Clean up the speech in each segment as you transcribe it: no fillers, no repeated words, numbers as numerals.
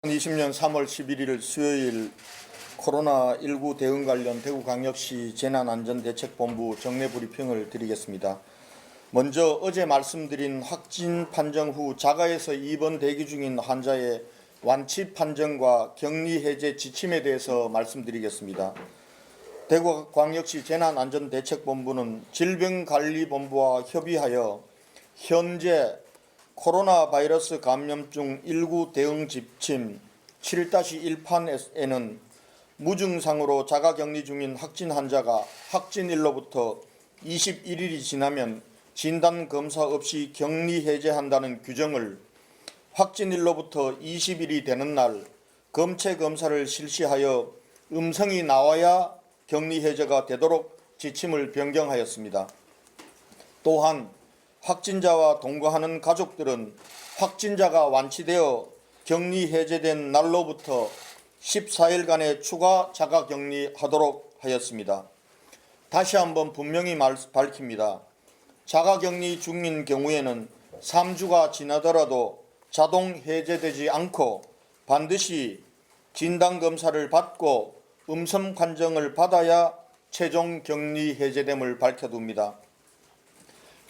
2020년 3월 11일 수요일 코로나19 대응 관련 대구광역시 재난안전대책본부 정례 브리핑을 드리겠습니다. 먼저 어제 말씀드린 확진 판정 후 자가에서 입원 대기 중인 환자의 완치 판정과 격리 해제 지침에 대해서 말씀드리겠습니다. 대구광역시 재난안전대책본부는 질병관리본부와 협의하여 현재 코로나 바이러스 감염증 19 대응 지침 7-1판에는 무증상으로 자가격리 중인 확진 환자가 확진일로부터 21일이 지나면 진단검사 없이 격리 해제한다는 규정을 확진일로부터 20일이 되는 날 검체 검사를 실시하여 음성이 나와야 격리 해제가 되도록 지침을 변경하였습니다. 또한 확진자와 동거하는 가족들은 확진자가 완치되어 격리 해제된 날로부터 14일간의 추가 자가격리하도록 하였습니다. 다시 한번 분명히 밝힙니다. 자가격리 중인 경우에는 3주가 지나더라도 자동 해제되지 않고 반드시 진단검사를 받고 음성 판정을 받아야 최종 격리 해제됨을 밝혀둡니다.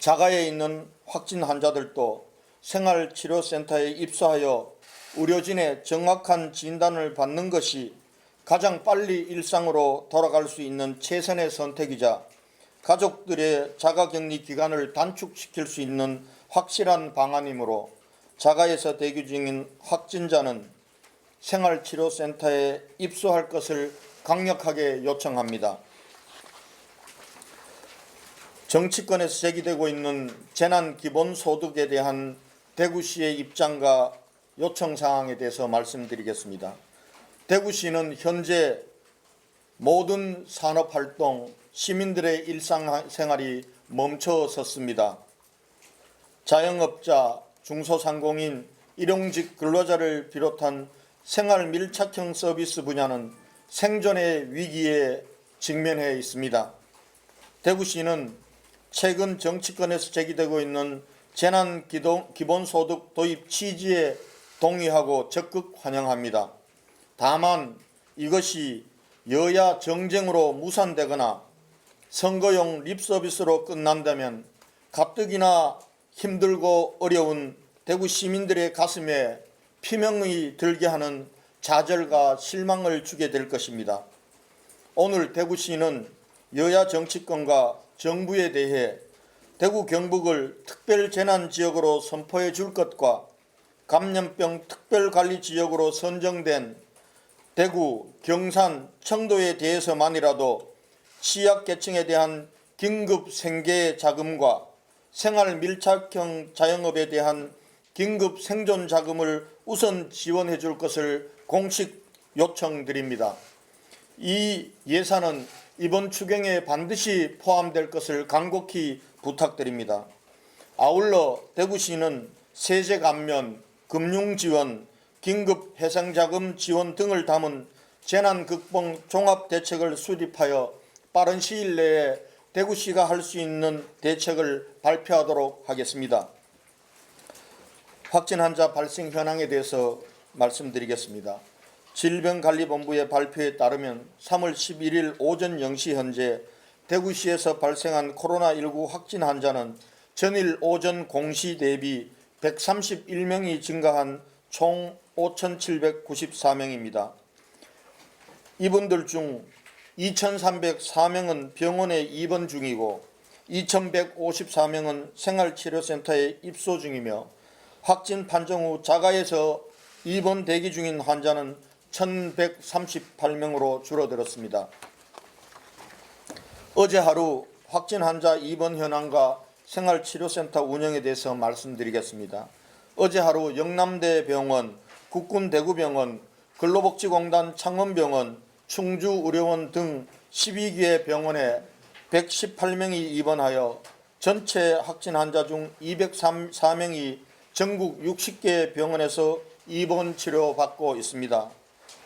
자가에 있는 확진 환자들도 생활치료센터에 입소하여 의료진의 정확한 진단을 받는 것이 가장 빨리 일상으로 돌아갈 수 있는 최선의 선택이자 가족들의 자가격리 기간을 단축시킬 수 있는 확실한 방안이므로 자가에서 대기 중인 확진자는 생활치료센터에 입소할 것을 강력하게 요청합니다. 정치권에서 제기되고 있는 재난기본소득에 대한 대구시의 입장과 요청사항에 대해서 말씀드리겠습니다. 대구시는 현재 모든 산업활동, 시민들의 일상생활이 멈춰섰습니다. 자영업자, 중소상공인, 일용직 근로자를 비롯한 생활밀착형 서비스 분야는 생존의 위기에 직면해 있습니다. 대구시는 최근 정치권에서 제기되고 있는 재난기본소득 도입 취지에 동의하고 적극 환영합니다. 다만 이것이 여야 정쟁으로 무산되거나 선거용 립서비스로 끝난다면 가뜩이나 힘들고 어려운 대구 시민들의 가슴에 피멍이 들게 하는 좌절과 실망을 주게 될 것입니다. 오늘 대구시는 여야 정치권과 정부에 대해 대구 경북을 특별재난지역으로 선포해 줄 것과 감염병 특별관리지역으로 선정된 대구, 경산, 청도에 대해서만이라도 취약계층에 대한 긴급 생계 자금과 생활밀착형 자영업에 대한 긴급 생존 자금을 우선 지원해 줄 것을 공식 요청드립니다. 이 예산은 이번 추경에 반드시 포함될 것을 간곡히 부탁드립니다. 아울러 대구시는 세제 감면, 금융지원, 긴급 해상자금 지원 등을 담은 재난극복 종합대책을 수립하여 빠른 시일 내에 대구시가 할 수 있는 대책을 발표하도록 하겠습니다. 확진 환자 발생 현황에 대해서 말씀드리겠습니다. 질병관리본부의 발표에 따르면 3월 11일 오전 0시 현재 대구시에서 발생한 코로나19 확진 환자는 전일 오전 공시 대비 131명이 증가한 총 5,794명입니다. 이분들 중 2,304명은 병원에 입원 중이고 2,154명은 생활치료센터에 입소 중이며 확진 판정 후 자가에서 입원 대기 중인 환자는 1,138명으로 줄어들었습니다. 어제 하루 확진 환자 입원 현황과 생활치료센터 운영에 대해서 말씀드리겠습니다. 어제 하루 영남대병원, 국군대구병원, 근로복지공단 창원병원, 충주의료원 등 12개 병원에 118명이 입원하여 전체 확진 환자 중 204명이 전국 60개 병원에서 입원 치료받고 있습니다.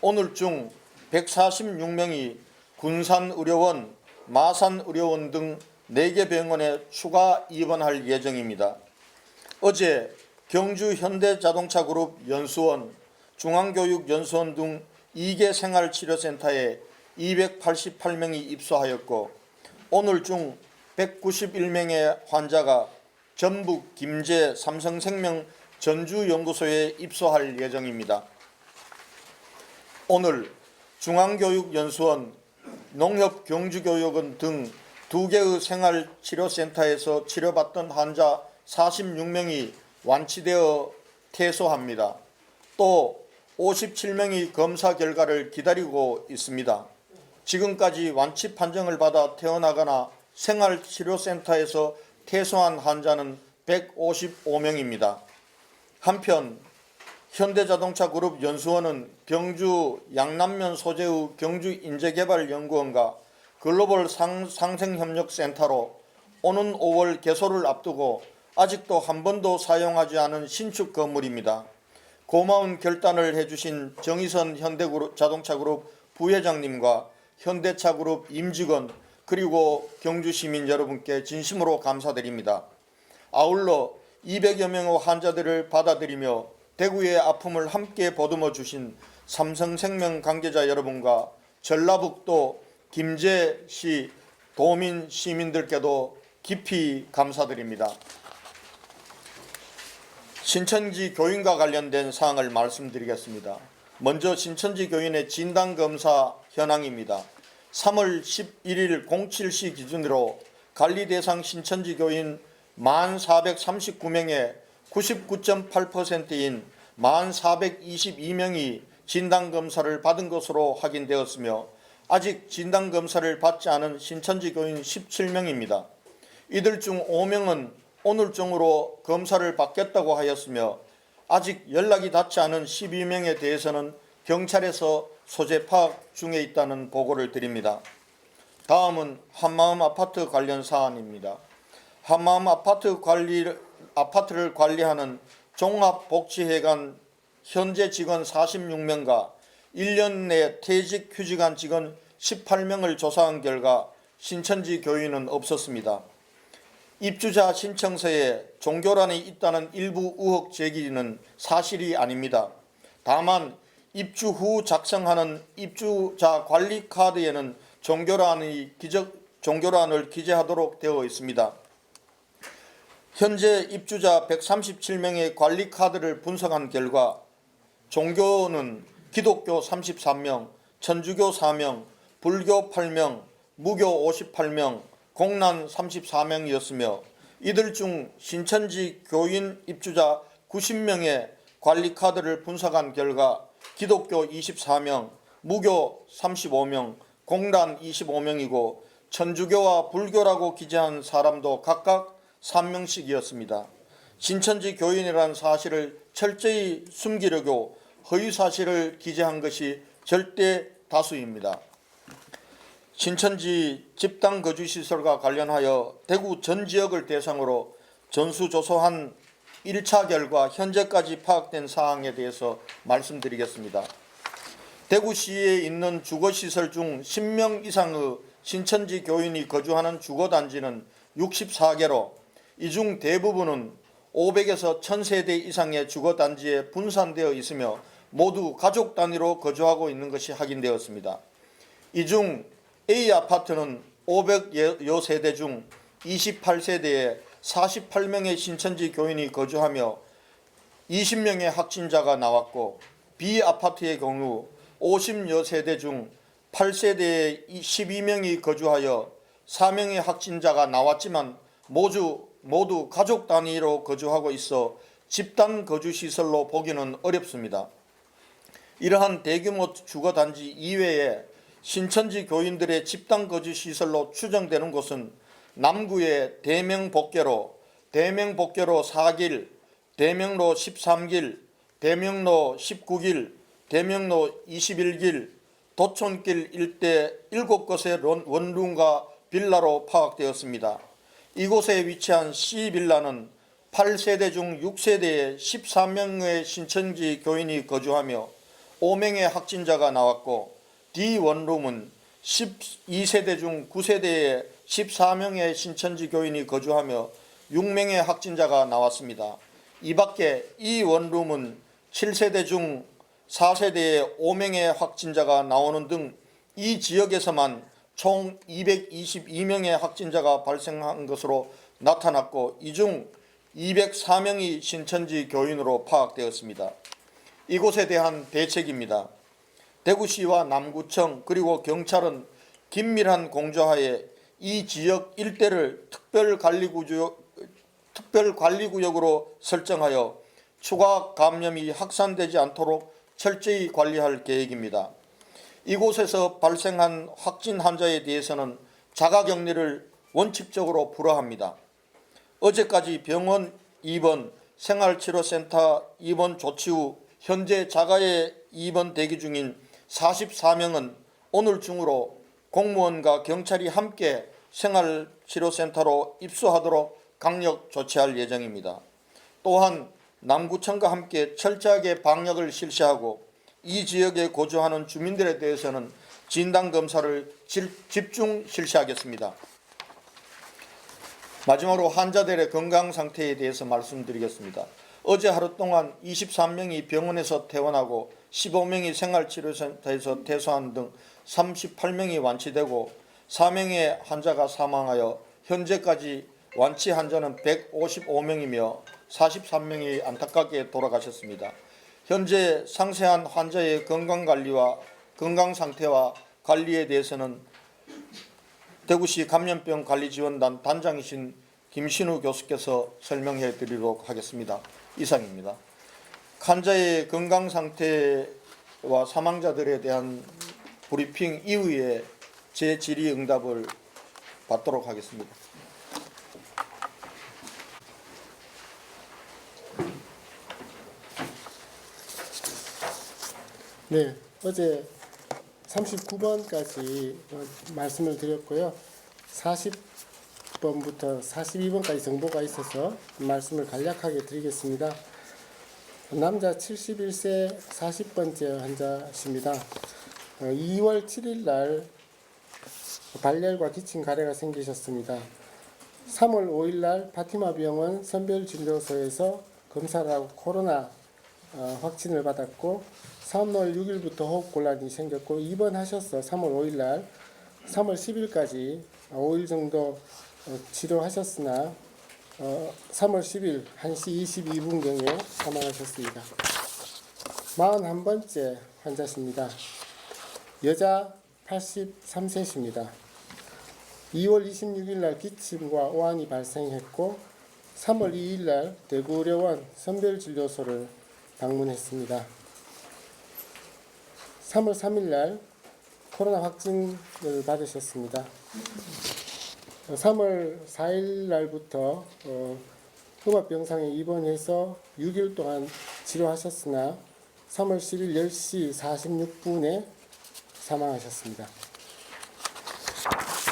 오늘 중 146명이 군산의료원, 마산의료원 등 4개 병원에 추가 입원할 예정입니다. 어제 경주 현대자동차그룹 연수원, 중앙교육연수원 등 2개 생활치료센터에 288명이 입소하였고 오늘 중 191명의 환자가 전북 김제 삼성생명 전주연구소에 입소할 예정입니다. 오늘 중앙교육연수원, 농협경주교육원 등 2개의 생활치료센터에서 치료받던 환자 46명이 완치되어 퇴소합니다. 또 57명이 검사 결과를 기다리고 있습니다. 지금까지 완치 판정을 받아 퇴원하거나 생활치료센터에서 퇴소한 환자는 155명입니다. 한편 현대자동차그룹 연수원은 경주 양남면 소재의 경주인재개발연구원과 글로벌 상생협력센터로 오는 5월 개소를 앞두고 아직도 한 번도 사용하지 않은 신축 건물입니다. 고마운 결단을 해주신 정의선 현대자동차그룹 부회장님과 현대차그룹 임직원 그리고 경주시민 여러분께 진심으로 감사드립니다. 아울러 200여 명의 환자들을 받아들이며 대구의 아픔을 함께 보듬어 주신 삼성생명 관계자 여러분과 전라북도 김제시 도민 시민들께도 깊이 감사드립니다. 신천지 교인과 관련된 사항을 말씀드리겠습니다. 먼저 신천지 교인의 진단검사 현황입니다. 3월 11일 07시 기준으로 관리대상 신천지 교인 1439명의 99.8%인 1422명이 진단검사를 받은 것으로 확인되었으며 아직 진단검사를 받지 않은 신천지 교인 17명입니다. 이들 중 5명은 오늘 중으로 검사를 받겠다고 하였으며 아직 연락이 닿지 않은 12명에 대해서는 경찰에서 소재 파악 중에 있다는 보고를 드립니다. 다음은 한마음 아파트 관련 사안입니다. 한마음 아파트를 관리하는 종합복지회관 현재 직원 46명과 1년 내 퇴직 휴직한 직원 18명을 조사한 결과 신천지 교인은 없었습니다. 입주자 신청서에 종교란이 있다는 일부 의혹 제기는 사실이 아닙니다. 다만 입주 후 작성하는 입주자 관리 카드에는 종교란을 기재하도록 되어 있습니다. 현재 입주자 137명의 관리 카드를 분석한 결과 종교는 기독교 33명, 천주교 4명, 불교 8명, 무교 58명, 공란 34명이었으며 이들 중 신천지 교인 입주자 90명의 관리 카드를 분석한 결과 기독교 24명, 무교 35명, 공란 25명이고 천주교와 불교라고 기재한 사람도 각각 3명씩이었습니다. 신천지 교인이라는 사실을 철저히 숨기려고 허위사실을 기재한 것이 절대 다수입니다. 신천지 집단거주시설과 관련하여 대구 전 지역을 대상으로 전수조사한 1차 결과 현재까지 파악된 사항에 대해서 말씀드리겠습니다. 대구시에 있는 주거시설 중 10명 이상의 신천지 교인이 거주하는 주거단지는 64개로 이 중 대부분은 500에서 1000세대 이상의 주거단지에 분산되어 있으며 모두 가족 단위로 거주하고 있는 것이 확인되었습니다. 이 중 A아파트는 500여 세대 중 28세대에 48명의 신천지 교인이 거주하며 20명의 확진자가 나왔고 B아파트의 경우 50여 세대 중 8세대에 12명이 거주하여 4명의 확진자가 나왔지만 모두 가족 단위로 거주하고 있어 집단 거주시설로 보기는 어렵습니다. 이러한 대규모 주거단지 이외에 신천지 교인들의 집단 거주시설로 추정되는 곳은 남구의 대명복개로, 대명복개로 4길, 대명로 13길, 대명로 19길, 대명로 21길, 도촌길 일대 7곳의 원룸과 빌라로 파악되었습니다. 이곳에 위치한 C빌라는 8세대 중 6세대에 13명의 신천지 교인이 거주하며 5명의 확진자가 나왔고 D원룸은 12세대 중 9세대에 14명의 신천지 교인이 거주하며 6명의 확진자가 나왔습니다. 이 밖에 E원룸은 7세대 중 4세대에 5명의 확진자가 나오는 등 이 지역에서만 총 222명의 확진자가 발생한 것으로 나타났고, 이 중 204명이 신천지 교인으로 파악되었습니다. 이곳에 대한 대책입니다. 대구시와 남구청 그리고 경찰은 긴밀한 공조하에 이 지역 일대를 특별관리구역으로 설정하여 추가 감염이 확산되지 않도록 철저히 관리할 계획입니다. 이곳에서 발생한 확진 환자에 대해서는 자가격리를 원칙적으로 불허합니다. 어제까지 병원 입원, 생활치료센터 입원 조치 후 현재 자가에 입원 대기 중인 44명은 오늘 중으로 공무원과 경찰이 함께 생활치료센터로 입소하도록 강력 조치할 예정입니다. 또한 남구청과 함께 철저하게 방역을 실시하고 이 지역에 거주하는 주민들에 대해서는 진단검사를 집중 실시하겠습니다. 마지막으로 환자들의 건강 상태에 대해서 말씀드리겠습니다. 어제 하루 동안 23명이 병원에서 퇴원하고 15명이 생활치료센터에서 퇴소한 등 38명이 완치되고 4명의 환자가 사망하여 현재까지 완치 환자는 155명이며 43명이 안타깝게 돌아가셨습니다. 현재 상세한 환자의 건강관리와 건강상태와 관리에 대해서는 대구시 감염병관리지원단 단장이신 김신우 교수께서 설명해 드리도록 하겠습니다. 이상입니다. 환자의 건강상태와 사망자들에 대한 브리핑 이후에 제 질의응답을 받도록 하겠습니다. 네, 어제 39번까지 말씀을 드렸고요. 40번부터 42번까지 정보가 있어서 말씀을 간략하게 드리겠습니다. 남자 71세 40번째 환자십니다. 2월 7일 날 발열과 기침 가래가 생기셨습니다. 3월 5일 날 파티마 병원 선별진료소에서 검사를 하고 코로나 확진을 받았고 3월 6일부터 호흡곤란이 생겼고 입원하셔서 3월 5일 날 3월 10일까지 5일 정도 치료하셨으나 3월 10일 1시 22분경에 사망하셨습니다. 41번째 환자십니다. 여자 83세십니다. 2월 26일 날 기침과 오한이 발생했고 3월 2일 날 대구의료원 선별진료소를 방문했습니다. 3월 3일 날 코로나 확진을 받으셨습니다. 3월 4일 날부터 음압병상에 입원해서 6일 동안 치료하셨으나 3월 10일 10시 46분에 사망하셨습니다.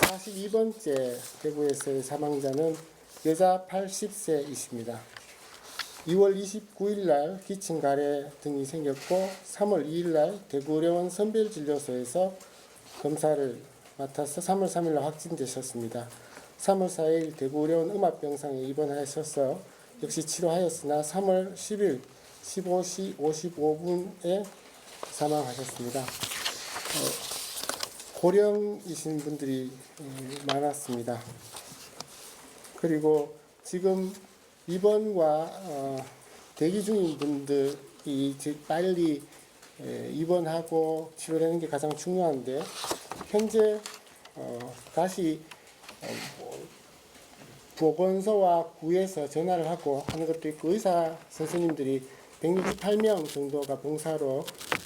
42번째 대구에서의 사망자는 여자 80세이십니다. 2월 29일 날 기침 가래 등이 생겼고 3월 2일 날 대구의료원 선별진료소에서 검사를 맡아서 3월 3일 날 확진되셨습니다. 3월 4일 대구의료원 음압병상에 입원하셔서 역시 치료하였으나 3월 10일 15시 55분에 사망하셨습니다. 고령이신 분들이 많았습니다. 그리고 지금 입원과 대기 중인 분들이 빨리 입원하고 치료되는 게 가장 중요한데 현재 다시 보건소와 구에서 전화를 하고 하는 것도 있고 의사 선생님들이 168명 정도가 봉사로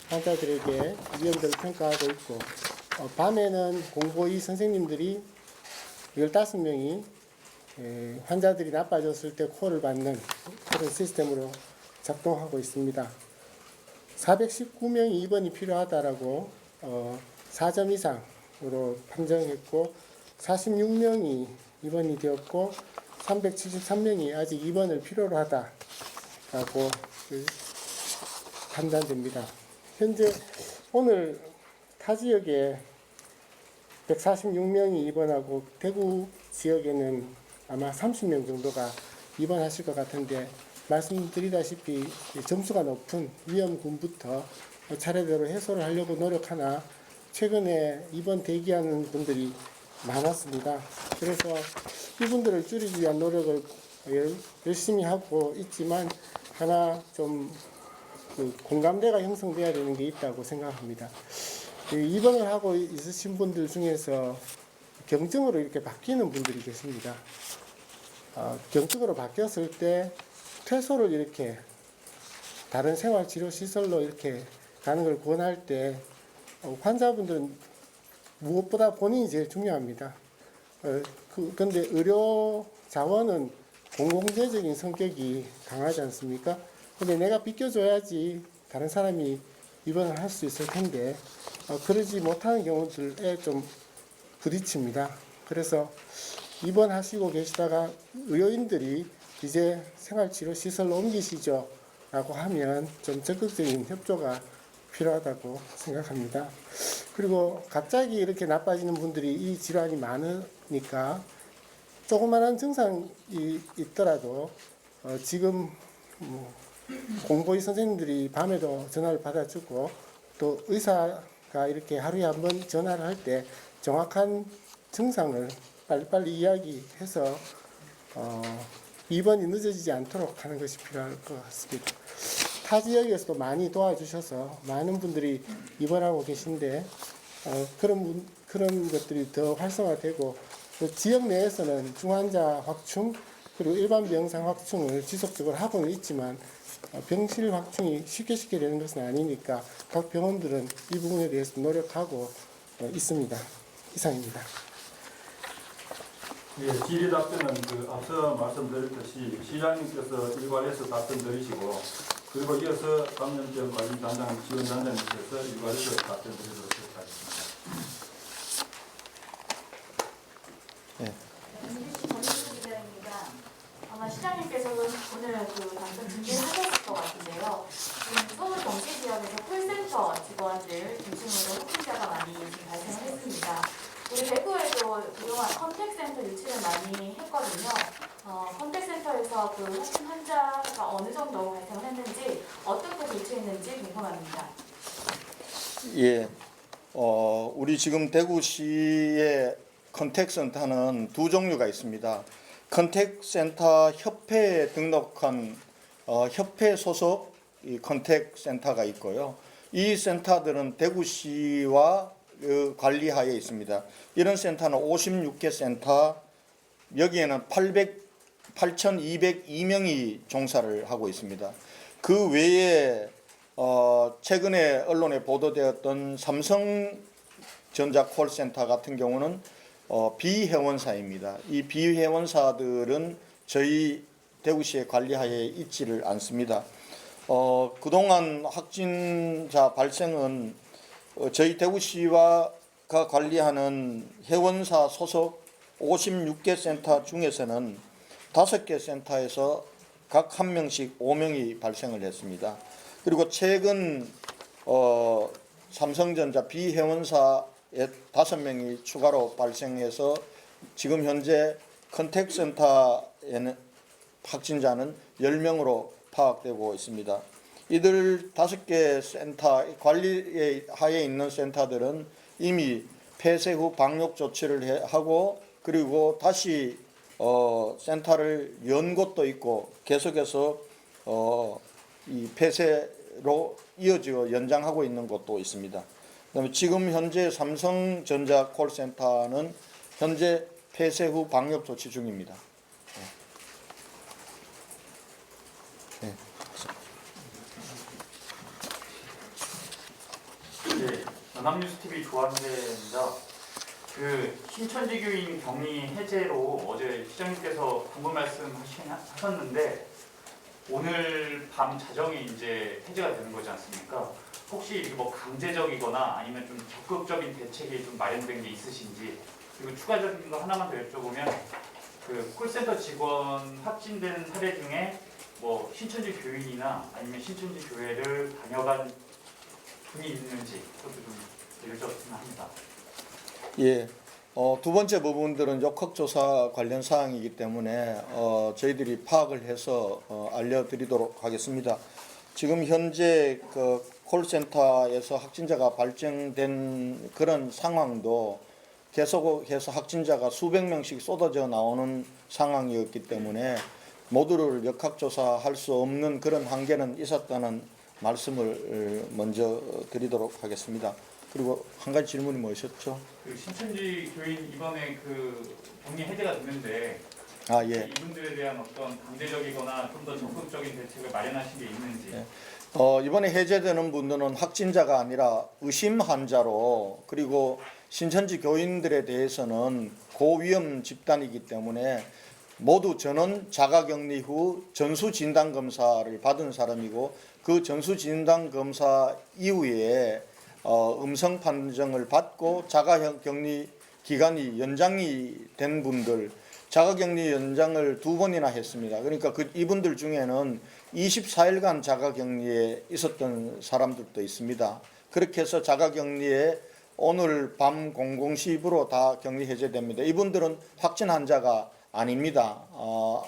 환자들에게 위험도를 평가하고 있고 밤에는 공보의 선생님들이 15명이 환자들이 나빠졌을 때 콜을 받는 그런 시스템으로 작동하고 있습니다. 419명이 입원이 필요하다라고 4점 이상으로 판정했고 46명이 입원이 되었고 373명이 아직 입원을 필요로 하다라고 판단됩니다. 현재 오늘 타 지역에 146명이 입원하고 대구 지역에는 아마 30명 정도가 입원하실 것 같은데 말씀드리다시피 점수가 높은 위험군부터 차례대로 해소를 하려고 노력하나 최근에 입원 대기하는 분들이 많았습니다. 그래서 이분들을 줄이기 위한 노력을 열심히 하고 있지만 하나 좀 공감대가 형성돼야 되는 게 있다고 생각합니다. 입원을 하고 있으신 분들 중에서 경증으로 이렇게 바뀌는 분들이 계십니다. 경증으로 바뀌었을 때 퇴소를 이렇게 다른 생활치료시설로 이렇게 가는 걸 권할 때 환자분들은 무엇보다 본인이 제일 중요합니다. 그런데 의료 자원은 공공재적인 성격이 강하지 않습니까? 근데 내가 비켜줘야지 다른 사람이 입원을 할 수 있을 텐데 그러지 못하는 경우들에 좀 부딪힙니다. 그래서 입원하시고 계시다가 의료인들이 이제 생활치료시설로 옮기시죠 라고 하면 좀 적극적인 협조가 필요하다고 생각합니다. 그리고 갑자기 이렇게 나빠지는 분들이 이 질환이 많으니까 조그마한 증상이 있더라도 지금 공보의 선생님들이 밤에도 전화를 받아주고 또 의사가 이렇게 하루에 한 번 전화를 할 때 정확한 증상을 빨리빨리 이야기해서 입원이 늦어지지 않도록 하는 것이 필요할 것 같습니다. 타 지역에서도 많이 도와주셔서 많은 분들이 입원하고 계신데 그런 것들이 더 활성화되고 또 지역 내에서는 중환자 확충 그리고 일반 병상 확충을 지속적으로 하고는 있지만 병실 확충이 쉽게 되는 것은 아니니까 각 병원들은 이 부분에 대해서 노력하고 있습니다. 이상입니다. 예, 질의 답변은 앞서 말씀드렸듯이 시장님께서 일괄해서 답변 드리시고 그리고 이어서 감염병 관리 담당 지원 단장님께서 일괄해서 답변 드리도록 하겠습니다. 아마 시장님께서는 오늘 당선 준비하셨을 것 같은데요. 지금 서울 경기 지역에서 콜센터 직원들 중심으로 확진자가 많이 지금 발생을 했습니다. 우리 대구에도 그동안 컨택센터 유치를 많이 했거든요. 컨택센터에서 확진 환자가 어느 정도 발생을 했는지 어떻게 조치했는지 궁금합니다. 예, 우리 지금 대구시의 컨택센터는 두 종류가 있습니다. 컨택센터 협회에 등록한 협회 소속 이 컨택센터가 있고요. 이 센터들은 대구시와 관리하에 있습니다. 이런 센터는 56개 센터, 여기에는 8,202명이 종사를 하고 있습니다. 그 외에 최근에 언론에 보도되었던 삼성전자 콜센터 같은 경우는 비회원사입니다. 이 비회원사들은 저희 대구시의 관리하에 있지를 않습니다. 그동안 확진자 발생은 저희 대구시가 관리하는 회원사 소속 56개 센터 중에서는 5개 센터에서 각 1명씩 5명이 발생을 했습니다. 그리고 최근 삼성전자 비회원사에 5명이 추가로 발생해서 지금 현재 컨택센터에는 확진자는 10명으로 파악되고 있습니다. 이들 5개 센터 관리 하에 있는 센터들은 이미 폐쇄 후 방역 조치를 하고 그리고 다시 센터를 연 곳도 있고 계속해서 이 폐쇄로 이어지고 연장하고 있는 곳도 있습니다. 그다음에 지금 현재 삼성전자 콜센터는 현재 폐쇄 후 방역 조치 중입니다. 네. 네, 연합뉴스TV 조한재입니다. 신천지 교인 격리 해제로 어제 시장님께서 방금 말씀하셨는데 오늘 밤 자정에 이제 해제가 되는 거지 않습니까? 혹시 이게 강제적이거나 아니면 좀 적극적인 대책이 좀 마련된 게 있으신지 그리고 추가적인 거 하나만 더 여쭤보면 콜센터 직원 확진된 사례 중에 신천지 교인이나 아니면 신천지 교회를 다녀간 분이 있는지 그것도 좀 여쭤봤으면 합니다. 예, 두 번째 부분들은 역학조사 관련 사항이기 때문에 저희들이 파악을 해서 알려드리도록 하겠습니다. 지금 현재 콜센터에서 확진자가 발생된 그런 상황도 계속해서 확진자가 수백 명씩 쏟아져 나오는 상황이었기 때문에 모두를 역학조사할 수 없는 그런 한계는 있었다는 말씀을 먼저 드리도록 하겠습니다. 그리고 한 가지 질문이 뭐였죠? 그 신천지 교인 이번에 그 격리 해제가 됐는데 예. 이분들에 대한 어떤 강제적이거나 좀 더 적극적인 대책을 마련하신 게 있는지. 네. 이번에 해제되는 분들은 확진자가 아니라 의심 환자로, 그리고 신천지 교인들에 대해서는 고위험 집단이기 때문에 모두 전원 자가격리 후 전수진단검사를 받은 사람이고, 그 전수진단검사 이후에 음성 판정을 받고 자가격리 기간이 연장이 된 분들, 자가격리 연장을 2번이나 했습니다. 그러니까 이분들 중에는 24일간 자가격리에 있었던 사람들도 있습니다. 그렇게 해서 자가격리에 오늘 밤 00시부로 다 격리 해제됩니다. 이분들은 확진 환자가 아닙니다.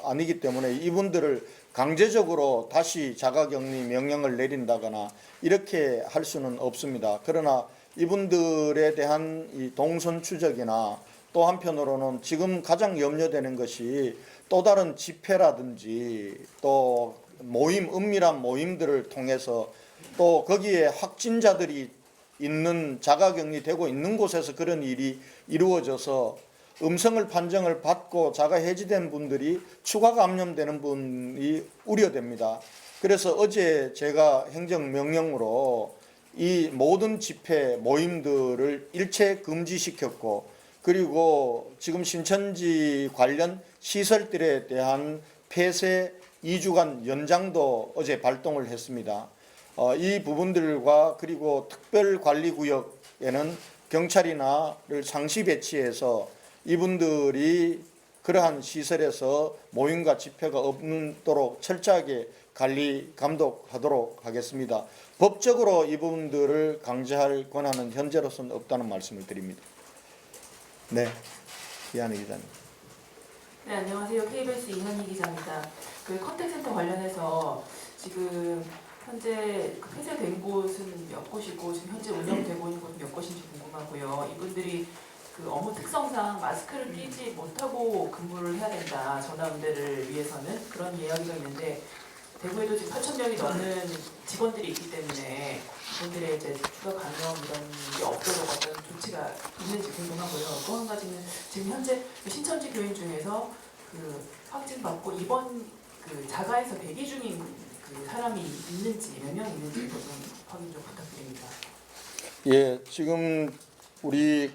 아니기 때문에 이분들을 강제적으로 다시 자가격리 명령을 내린다거나 이렇게 할 수는 없습니다. 그러나 이분들에 대한 이 동선 추적이나 또 한편으로는 지금 가장 염려되는 것이 또 다른 집회라든지 또 모임, 은밀한 모임들을 통해서 또 거기에 확진자들이 있는, 자가격리되고 있는 곳에서 그런 일이 이루어져서 음성을 판정을 받고 자가 해지된 분들이 추가 감염되는 분이 우려됩니다. 그래서 어제 제가 행정명령으로 이 모든 집회 모임들을 일체 금지시켰고, 그리고 지금 신천지 관련 시설들에 대한 폐쇄 2주간 연장도 어제 발동을 했습니다. 이 부분들과 그리고 특별관리구역에는 경찰이나를 상시 배치해서 이분들이 그러한 시설에서 모임과 집회가 없도록 철저하게 관리 감독하도록 하겠습니다. 법적으로 이분들을 강제할 권한은 현재로서는 없다는 말씀을 드립니다. 네, 이한희 기자님. 네, 안녕하세요. KBS 이한희 기자입니다. 그 컨택센터 관련해서 지금 현재 그 폐쇄된 곳은 몇 곳이고 지금 현재 운영되고 있는 곳은 몇 곳인지 궁금하고요. 이분들이 그 업무 특성상 마스크를 끼지 못하고 근무를 해야 된다. 전화응대를 위해서는 그런 이야기가 있는데 대구에도 지금 8,000명이 넘는 직원들이 있기 때문에 이분들의 이제 추가 감염 이런 게 없도록 어떤 조치가 있는지 궁금하고요. 또 한 가지는 지금 현재 신천지 교인 중에서 그 확진 받고 이번 그 자가에서 대기 중인 그 사람이 있는지 몇 명 있는지 좀 확인 좀 부탁드립니다. 예, 지금 우리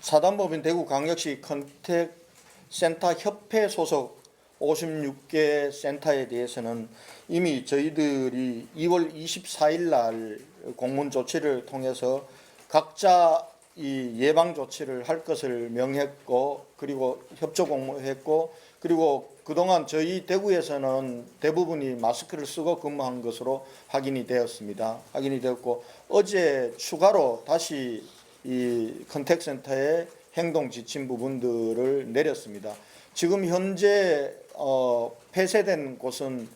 사단법인 대구광역시 컨택센터 협회 소속 56개 센터에 대해서는 이미 저희들이 2월 24일 날 공문 조치를 통해서 각자 이 예방 조치를 할 것을 명했고, 그리고 협조 공모했고, 그리고 그동안 저희 대구에서는 대부분이 마스크를 쓰고 근무한 것으로 확인이 되었습니다. 확인이 되었고, 어제 추가로 다시 이 컨택센터에 행동 지침 부분들을 내렸습니다. 지금 현재 폐쇄된 곳은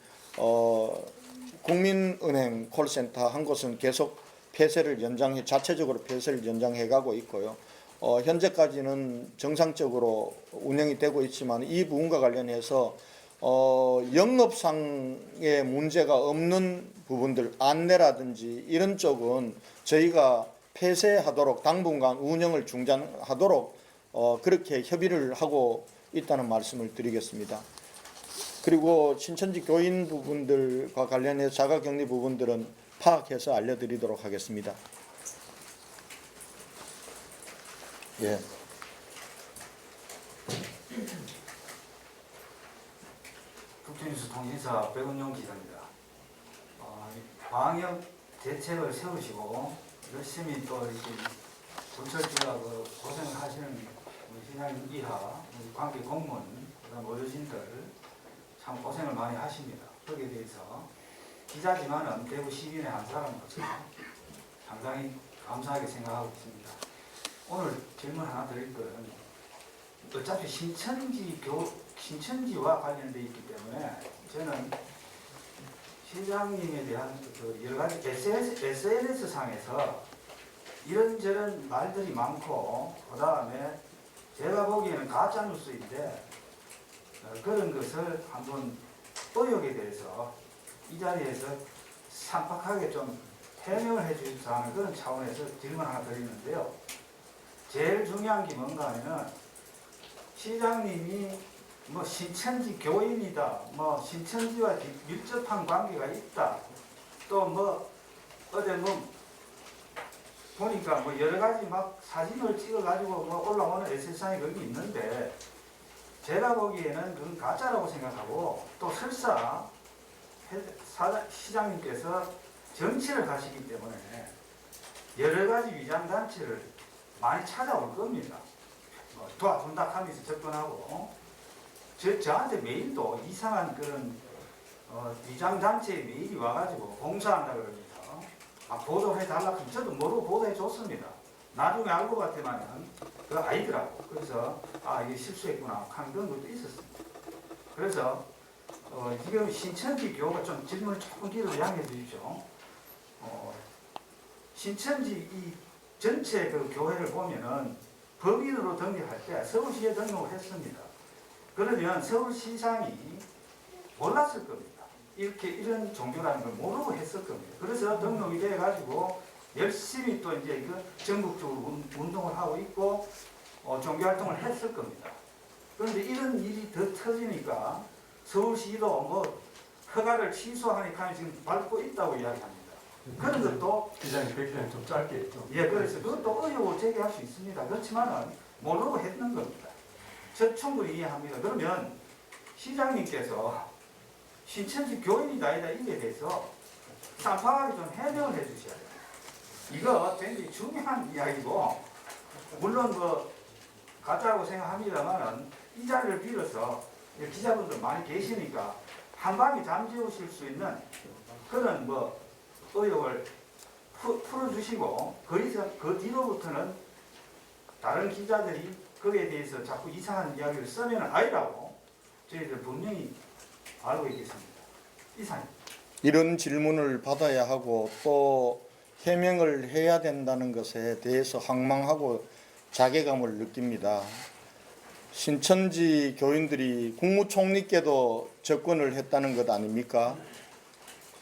국민은행 콜센터 한 곳은 계속 폐쇄를 자체적으로 폐쇄를 연장해 가고 있고요. 현재까지는 정상적으로 운영이 되고 있지만 이 부분과 관련해서 영업상의 문제가 없는 부분들, 안내라든지 이런 쪽은 저희가 폐쇄하도록 당분간 운영을 중단하도록 그렇게 협의를 하고 있다는 말씀을 드리겠습니다. 그리고 신천지 교인 부분들과 관련해서 자가격리 부분들은 파악해서 알려드리도록 하겠습니다. 예. 국제뉴스 통신사 백은용 기자입니다. 방역 대책을 세우시고 열심히 또 이렇게 군철지가 고생을 하시는 우리 신양 이하 우리 관계 공무원 그다음 어르신들 참 고생을 많이 하십니다. 거기에 대해서 기자지만은 대구 시민의 한 사람으로서 상당히 감사하게 생각하고 있습니다. 오늘 질문 하나 드릴 것은 어차피 신천지와 관련되어 있기 때문에 저는 시장님에 대한 그 여러 가지 SNS 상에서 이런저런 말들이 많고, 그 다음에 제가 보기에는 가짜 뉴스인데 그런 것을 한번 의혹에 대해서 이 자리에서 산박하게 좀 해명을 해주셔서 하는 그런 차원에서 질문 하나 드리는데요. 제일 중요한 게 뭔가 하면은 시장님이 뭐 신천지 교인이다, 뭐 신천지와 밀접한 관계가 있다, 또 뭐 어제 뭐 보니까 뭐 여러 가지 막 사진을 찍어가지고 뭐 올라오는 SNS상에 그게 있는데, 제가 보기에는 그건 가짜라고 생각하고, 또 설사 시장님께서 정치를 하시기 때문에 여러 가지 위장단체를 많이 찾아올 겁니다. 뭐 도와준다 하면서 접근하고, 저한테 메일도 이상한 그런 위장단체의 메일이 와가지고 봉사한다 그럽니다. 보도해달라 하면 저도 모르고 보도해줬습니다. 나중에 알고 봤더만은 그 아니더라고. 그래서 이게 실수했구나 하는 그런 것도 있었습니다. 그래서 지금 신천지 교가 좀 질문을 조금 길어서 양해해 주십시오. 신천지 이 전체 그 교회를 보면은 법인으로 등록할 때 서울시에 등록을 했습니다. 그러면 서울시장이 몰랐을 겁니다. 이런 종교라는 걸 모르고 했을 겁니다. 그래서 등록이 돼가지고 열심히 또 이제 그 전국적으로 운동을 하고 있고 종교활동을 했을 겁니다. 그런데 이런 일이 더 터지니까 서울시도 뭐 허가를 취소하니까 지금 밟고 있다고 이야기합니다. 그런 것도 기자님 백기는 좀 짧게 좀. 예, 그래서 그것도 의혹을 제기할 수 있습니다. 그렇지만은 모르고 했는 겁니다. 저 충분히 이해합니다. 그러면 시장님께서 신천지 교인이다 아니다 이에 대해서 쌈박하게 좀 해명을 해주셔야 돼요. 이거 굉장히 중요한 이야기고, 물론 뭐 가짜라고 생각합니다만은 이 자리를 빌어서 기자분들 많이 계시니까 한 방에 잠재우실 수 있는 그런 뭐 의혹을 풀어주시고, 그 뒤로부터는 다른 기자들이 거기에 대해서 자꾸 이상한 이야기를 쓰면 아니라고 저희들 분명히 알고 있겠습니다. 이상입니다. 이런 질문을 받아야 하고 또 해명을 해야 된다는 것에 대해서 황망하고 자괴감을 느낍니다. 신천지 교인들이 국무총리께도 접근을 했다는 것 아닙니까?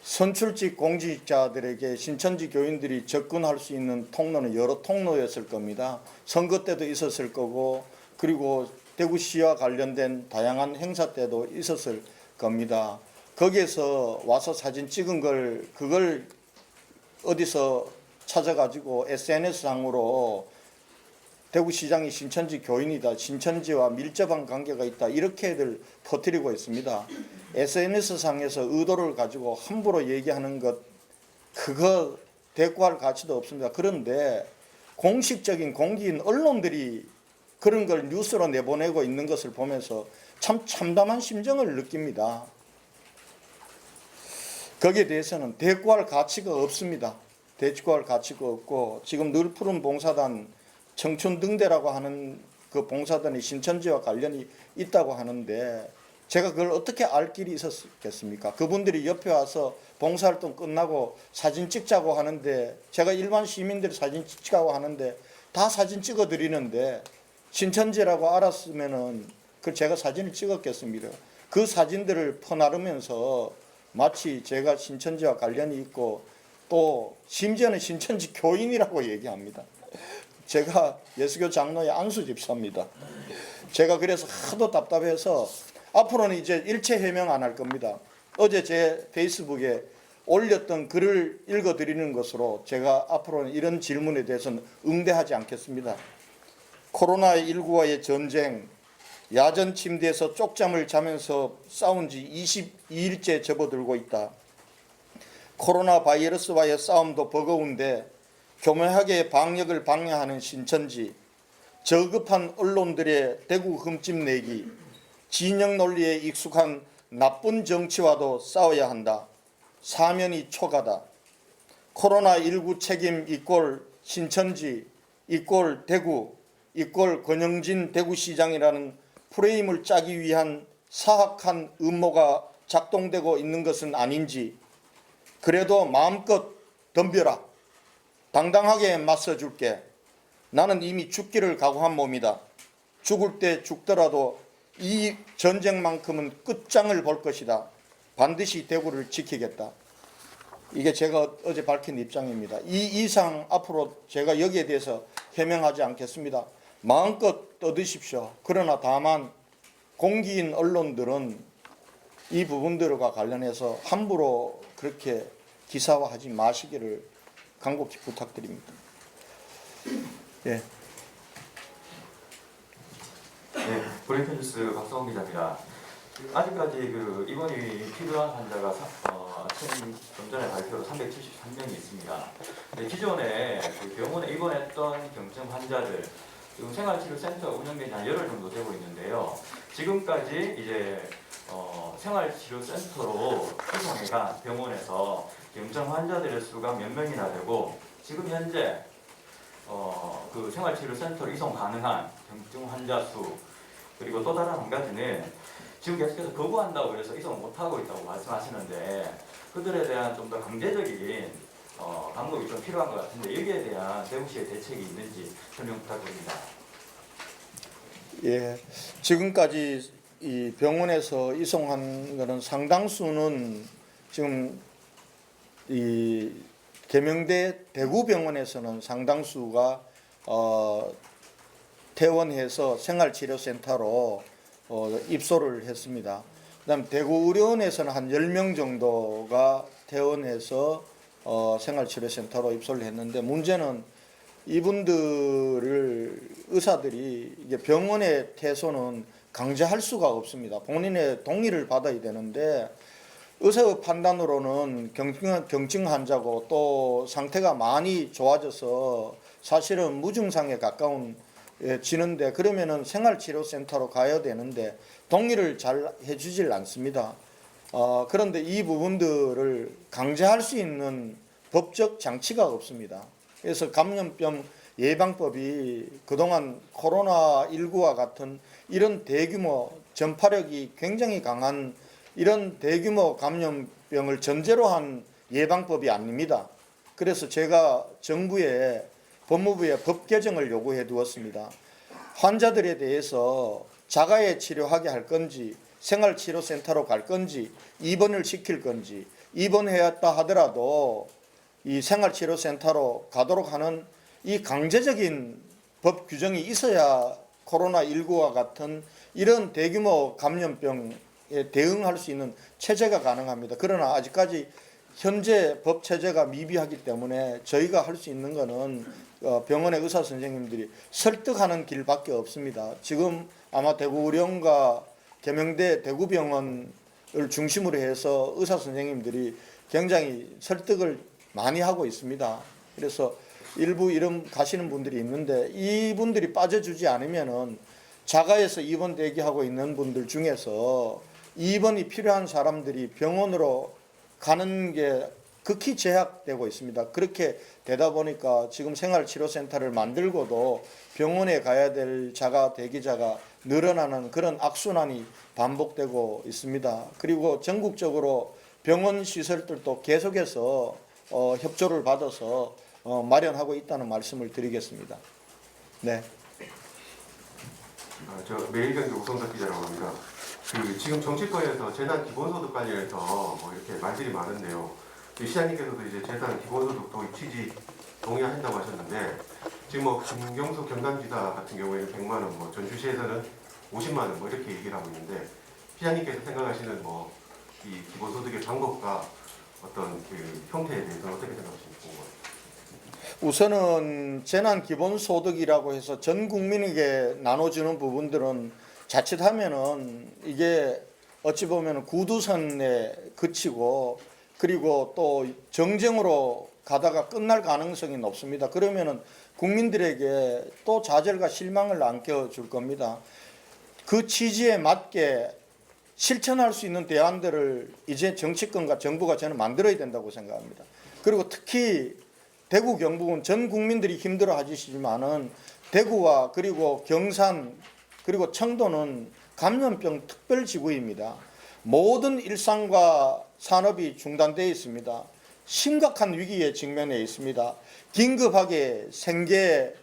선출직 공직자들에게 신천지 교인들이 접근할 수 있는 통로는 여러 통로였을 겁니다. 선거 때도 있었을 거고, 그리고 대구시와 관련된 다양한 행사 때도 있었을 겁니다. 거기에서 와서 사진 찍은 그걸 어디서 찾아가지고 SNS상으로 대구시장이 신천지 교인이다, 신천지와 밀접한 관계가 있다, 이렇게들 퍼뜨리고 있습니다. SNS상에서 의도를 가지고 함부로 얘기하는 것, 그거 대꾸할 가치도 없습니다. 그런데 공식적인 공기인 언론들이 그런 걸 뉴스로 내보내고 있는 것을 보면서 참 참담한 심정을 느낍니다. 거기에 대해서는 대꾸할 가치가 없습니다. 대꾸할 가치가 없고, 지금 늘 푸른 봉사단 청춘등대라고 하는 그 봉사단이 신천지와 관련이 있다고 하는데, 제가 그걸 어떻게 알 길이 있었겠습니까? 그분들이 옆에 와서 봉사활동 끝나고 사진 찍자고 하는데, 제가 일반 시민들이 사진 찍자고 하는데 다 사진 찍어 드리는데, 신천지라고 알았으면은 제가 사진을 찍었겠습니다. 그 사진들을 퍼나르면서 마치 제가 신천지와 관련이 있고, 또 심지어는 신천지 교인이라고 얘기합니다. 제가 예수교 장로의 안수 집사입니다. 제가 그래서 하도 답답해서 앞으로는 이제 일체 해명 안 할 겁니다. 어제 제 페이스북에 올렸던 글을 읽어드리는 것으로 제가 앞으로는 이런 질문에 대해서는 응대하지 않겠습니다. 코로나19와의 전쟁, 야전 침대에서 쪽잠을 자면서 싸운 지 22일째 접어들고 있다. 코로나 바이러스와의 싸움도 버거운데 교묘하게 방역을 방해하는 신천지, 저급한 언론들의 대구 흠집 내기, 진영 논리에 익숙한 나쁜 정치와도 싸워야 한다. 사면이 초가다. 코로나19 책임 이꼴 신천지 이꼴 대구 이꼴 권영진 대구시장이라는 프레임을 짜기 위한 사악한 음모가 작동되고 있는 것은 아닌지 그래도 마음껏 덤벼라. 당당하게 맞서줄게. 나는 이미 죽기를 각오한 몸이다. 죽을 때 죽더라도 이 전쟁만큼은 끝장을 볼 것이다. 반드시 대구를 지키겠다. 이게 제가 어제 밝힌 입장입니다. 이 이상 앞으로 제가 여기에 대해서 해명하지 않겠습니다. 마음껏 떠드십시오. 그러나 다만 공기인 언론들은 이 부분들과 관련해서 함부로 그렇게 기사화하지 마시기를 간곡히 부탁드립니다. 예. 네, 브레이킹 뉴스 박성훈 기자입니다. 아직까지 그 입원이 필요한 환자가 아침 좀 전에 발표로 373명이 있습니다. 네, 기존에 그 병원에 입원했던 경증 환자들 지금 생활치료센터 운영된 지 한 열흘 정도 되고 있는데요. 지금까지 이제 생활치료센터로 이송해간 병원에서 경증 환자들의 수가 몇 명이나 되고 지금 현재 그 생활치료센터로 이송 가능한 경증 환자 수 그리고 또 다른 한 가지는 지금 계속해서 거부한다고 그래서 이송 못하고 있다고 말씀하시는데 그들에 대한 좀 더 강제적인 방법이 좀 필요한 것 같은데 여기에 대한 대구시의 대책이 있는지 설명 부탁드립니다. 예, 지금까지 이 병원에서 이송한 것은 상당수는 지금 이 계명대 대구병원에서는 상당수가 퇴원해서 생활치료센터로 입소를 했습니다. 그다음 대구의료원에서는 한 10명 정도가 퇴원해서 생활치료센터로 입소를 했는데 문제는 이분들을 의사들이 이게 병원의 퇴소는 강제할 수가 없습니다. 본인의 동의를 받아야 되는데 의사의 판단으로는 경증 환자고 또 상태가 많이 좋아져서 사실은 무증상에 가까운 지는데 그러면은 생활치료센터로 가야 되는데 동의를 잘 해주질 않습니다. 그런데 이 부분들을 강제할 수 있는 법적 장치가 없습니다. 그래서 감염병 예방법이 그동안 코로나19와 같은 이런 대규모 전파력이 굉장히 강한 이런 대규모 감염병을 전제로 한 예방법이 아닙니다. 그래서 제가 정부에 법무부에 법 개정을 요구해 두었습니다. 환자들에 대해서 자가에 치료하게 할 건지 생활치료센터로 갈 건지 입원을 시킬 건지 입원해왔다 하더라도 이 생활치료센터로 가도록 하는 이 강제적인 법 규정이 있어야 코로나19와 같은 이런 대규모 감염병에 대응할 수 있는 체제가 가능합니다. 그러나 아직까지 현재 법 체제가 미비하기 때문에 저희가 할 수 있는 것은 병원의 의사 선생님들이 설득하는 길밖에 없습니다. 지금 아마 대구의료원과 계명대 대구병원을 중심으로 해서 의사 선생님들이 굉장히 설득을 많이 하고 있습니다. 그래서 일부 이런 가시는 분들이 있는데 이분들이 빠져주지 않으면은 자가에서 입원 대기하고 있는 분들 중에서 입원이 필요한 사람들이 병원으로 가는 게 극히 제약되고 있습니다. 그렇게 되다 보니까 지금 생활치료센터를 만들고도 병원에 가야 될 자가 대기자가 늘어나는 그런 악순환이 반복되고 있습니다. 그리고 전국적으로 병원 시설들도 계속해서 협조를 받아서 마련하고 있다는 말씀을 드리겠습니다. 네. 저 매일경제 우성석 기자라고 합니다. 지금 정치권에서 재단 기본소득 관련해서 뭐 이렇게 말들이 많은데요. 시장님께서도 이제 재단 기본소득 도입 취지 동의한다고 하셨는데 지금 뭐 김경수 경남지사 같은 경우에는 100만 원, 뭐 전주시에서는 50만 원 뭐 이렇게 얘기를 하고 있는데 시장님께서 생각하시는 뭐 이 기본소득의 방법과 어떤 그 형태에 대해서는 어떻게 생각하시는지 궁금합니다. 우선은 재난기본소득이라고 해서 전 국민에게 나눠주는 부분들은 자칫하면은 이게 어찌 보면 구두선에 그치고 그리고 또 정쟁으로 가다가 끝날 가능성이 높습니다. 그러면은 국민들에게 또 좌절과 실망을 안겨줄 겁니다. 그 취지에 맞게 실천할 수 있는 대안들을 이제 정치권과 정부가 저는 만들어야 된다고 생각합니다. 그리고 특히 대구 경북은 전 국민들이 힘들어 하시지만은 대구와 그리고 경산 그리고 청도는 감염병 특별지구입니다. 모든 일상과 산업이 중단되어 있습니다. 심각한 위기에 직면해 있습니다. 긴급하게 생계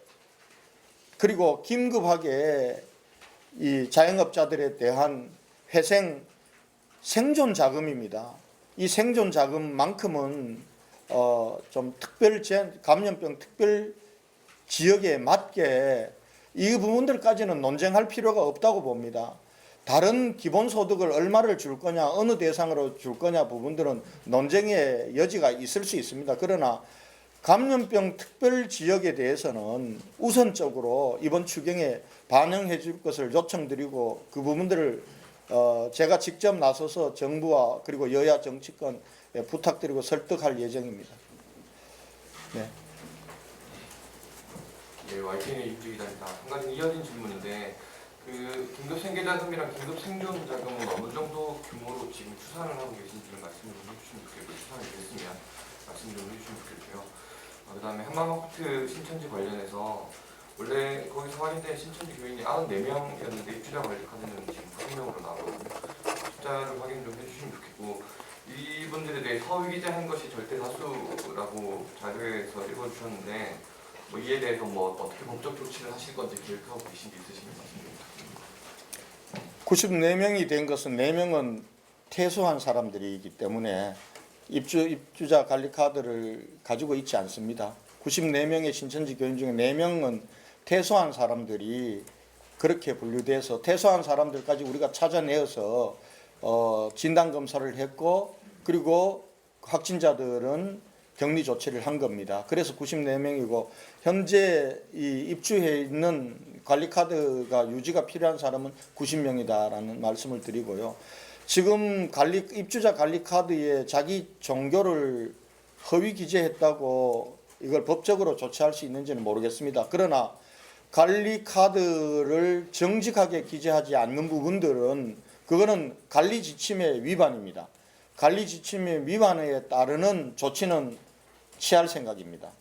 그리고 긴급하게 이 자영업자들에 대한 회생 생존 자금입니다. 이 생존 자금만큼은 좀 감염병 특별 지역에 맞게 이 부분들까지는 논쟁할 필요가 없다고 봅니다. 다른 기본소득을 얼마를 줄 거냐, 어느 대상으로 줄 거냐 부분들은 논쟁의 여지가 있을 수 있습니다. 그러나 감염병 특별 지역에 대해서는 우선적으로 이번 추경에 반영해 줄 것을 요청드리고 그 부분들을 제가 직접 나서서 정부와 그리고 여야 정치권 부탁드리고 설득할 예정입니다. 네. 예, YTN의 임주기자입니다. 한 가지 이어진 질문인데 그 긴급 생계자금이랑 긴급 생존 자금은 어느 정도 규모로 지금 추산을 하고 계신지를 말씀을 좀 해주시면 좋겠고 추산이 됐으면 말씀 좀 해주시면 좋겠고요. 그다음에 한마마트 신천지 관련해서 원래 거기서 확인된 신천지 교인이 94명이었는데 입주자 관리 카드는 지금 9명으로 나오거든요. 숫자를 확인 좀 해주시면 좋겠고 이분들에 대해 서위기자한 것이 절대 다수라고 자료에서 읽어주셨는데 뭐 이에 대해서 뭐 어떻게 법적 조치를 하실 건지 계획하고 계신 게 있으시면 말씀드립니다. 94명이 된 것은 4명은 퇴소한 사람들이기 때문에 입주자 관리 카드를 가지고 있지 않습니다. 94명의 신천지 교인 중에 4명은 퇴소한 사람들이 그렇게 분류돼서 퇴소한 사람들까지 우리가 찾아내어서 진단 검사를 했고 그리고 확진자들은 격리 조치를 한 겁니다. 그래서 94명이고 현재 이 입주해 있는 관리 카드가 유지가 필요한 사람은 90명이다라는 말씀을 드리고요. 지금 입주자 관리 카드에 자기 종교를 허위 기재했다고 이걸 법적으로 조치할 수 있는지는 모르겠습니다. 그러나 관리 카드를 정직하게 기재하지 않는 부분들은 그거는 관리 지침의 위반입니다. 관리 지침의 위반에 따르는 조치는 취할 생각입니다.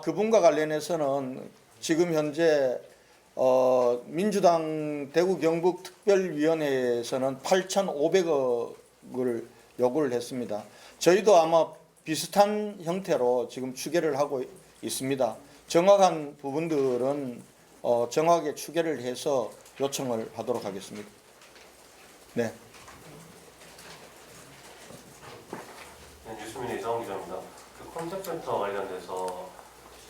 그분과 관련해서는 지금 현재 민주당 대구 경북 특별위원회에서는 8,500억을 요구를 했습니다. 저희도 아마 비슷한 형태로 지금 추계를 하고 있습니다. 정확한 부분들은 정확하게 추계를 해서 요청을 하도록 하겠습니다. 네. 뉴스민의 이상훈 기자입니다. 그 컨택센터 관련돼서